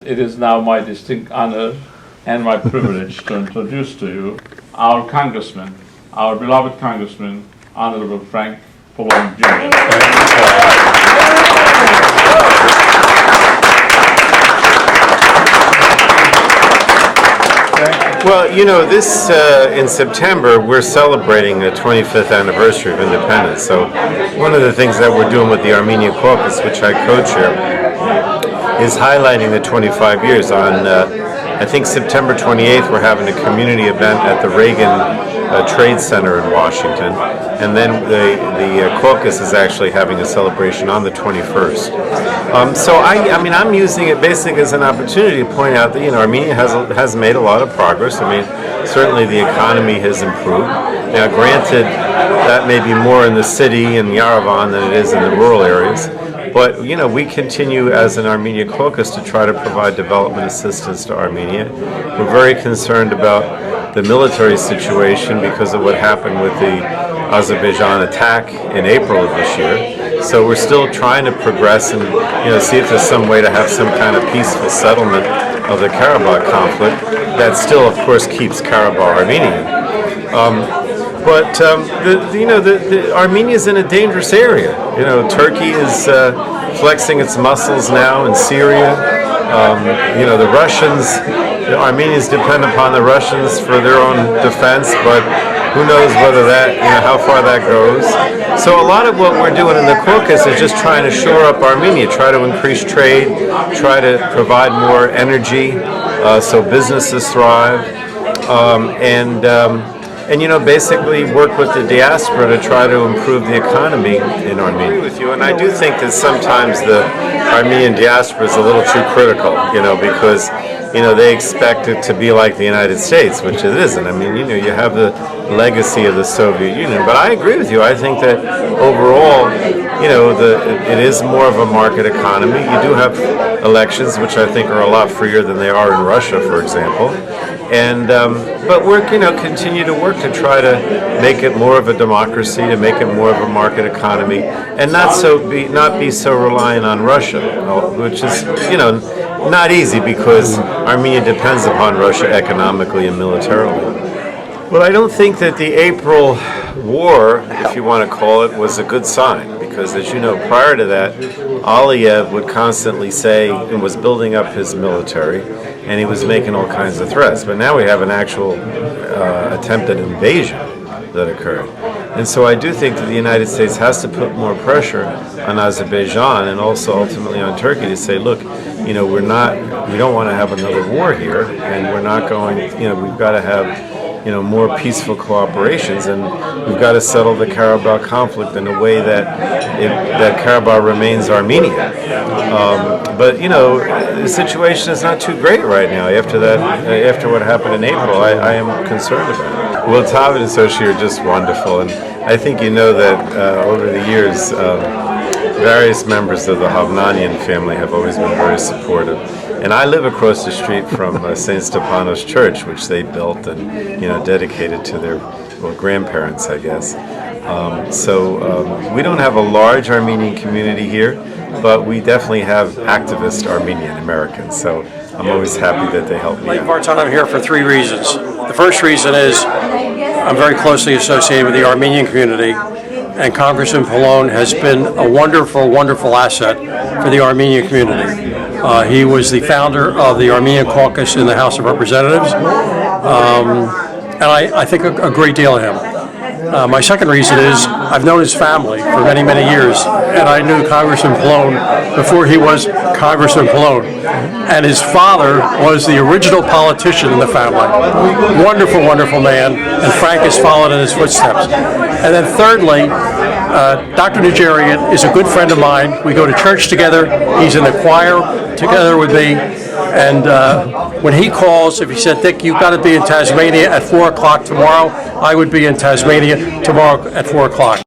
it is now my distinct honor and my privilege to introduce to you our Congressman, our beloved Congressman, Honorable Frank Pallone Jr. Well, you know, this in September we're celebrating the 25th anniversary of independence. So one of the things that we're doing with the Armenian Caucus, which I co-chair, is highlighting the 25 years. On I think September 28th we're having a community event at the Reagan Trade Center in Washington, and then the caucus is actually having a celebration on the 21st. So I mean, I'm using it basically as an opportunity to point out that, you know, Armenia has made a lot of progress. I mean, certainly the economy has improved. Now, granted, that may be more in the city in Yerevan than it is in the rural areas. But, you know, we continue as an Armenian caucus to try to provide development assistance to Armenia. We're very concerned about the military situation because of what happened with the Azerbaijan attack in April of this year. So we're still trying to progress and, you know, see if there's some way to have some kind of peaceful settlement of the Karabakh conflict that still, of course, keeps Karabakh Armenian. Armenia is in a dangerous area. You know, Turkey is flexing its muscles now in Syria. You know, the Russians, the Armenians depend upon the Russians for their own defense, but who knows whether that, you know, how far that goes. So a lot of what we're doing in the caucus is just trying to shore up Armenia, try to increase trade, try to provide more energy so businesses thrive, and you know, basically work with the diaspora to try to improve the economy in Armenia. I agree with you, and I do think that sometimes the Armenian diaspora is a little too critical, you know, because, you know, they expect it to be like the United States, which it isn't. I mean, you know, you have the legacy of the Soviet Union, but I agree with you. I think that overall, you know, it is more of a market economy. You do have elections, which I think are a lot freer than they are in Russia, for example. And but we're, you know, continue to work to try to make it more of a democracy, to make it more of a market economy, and not be so reliant on Russia, which is, you know, not easy because Armenia depends upon Russia economically and militarily. Well, I don't think that the April war, if you want to call it, was a good sign, because, as you know, prior to that, Aliyev would constantly say and was building up his military, and he was making all kinds of threats. But now we have an actual attempted invasion that occurred. And so I do think that the United States has to put more pressure on Azerbaijan and also ultimately on Turkey to say, look, you know, we don't want to have another war here, and we're not going, you know, we've got to have, you know, more peaceful cooperations, and we've got to settle the Karabakh conflict in a way that Karabakh remains Armenian. But, you know, the situation is not too great right now. After what happened in April, I am concerned about it. Well, Tav and Soshi are just wonderful, and I think you know that over the years, various members of the Hovnanian family have always been very supportive. And I live across the street from St. Stepanos Church, which they built and, you know, dedicated to their, well, grandparents, I guess. We don't have a large Armenian community here, but we definitely have activist Armenian Americans. So I'm always happy that they help me out. Part-time, I'm here for three reasons. The first reason is I'm very closely associated with the Armenian community, and Congressman Pallone has been a wonderful, wonderful asset for the Armenian community. He was the founder of the Armenian Caucus in the House of Representatives, and I think a great deal of him. My second reason is I've known his family for many, many years, and I knew Congressman Pallone before he was Congressman Pallone. And his father was the original politician in the family. Wonderful, wonderful man, and Frank has followed in his footsteps. And then thirdly, Dr. Nigerian is a good friend of mine. We go to church together. He's in the choir together with me. And when he calls, if he said, Dick, you've got to be in Tasmania at 4 o'clock tomorrow, I would be in Tasmania tomorrow at 4 o'clock.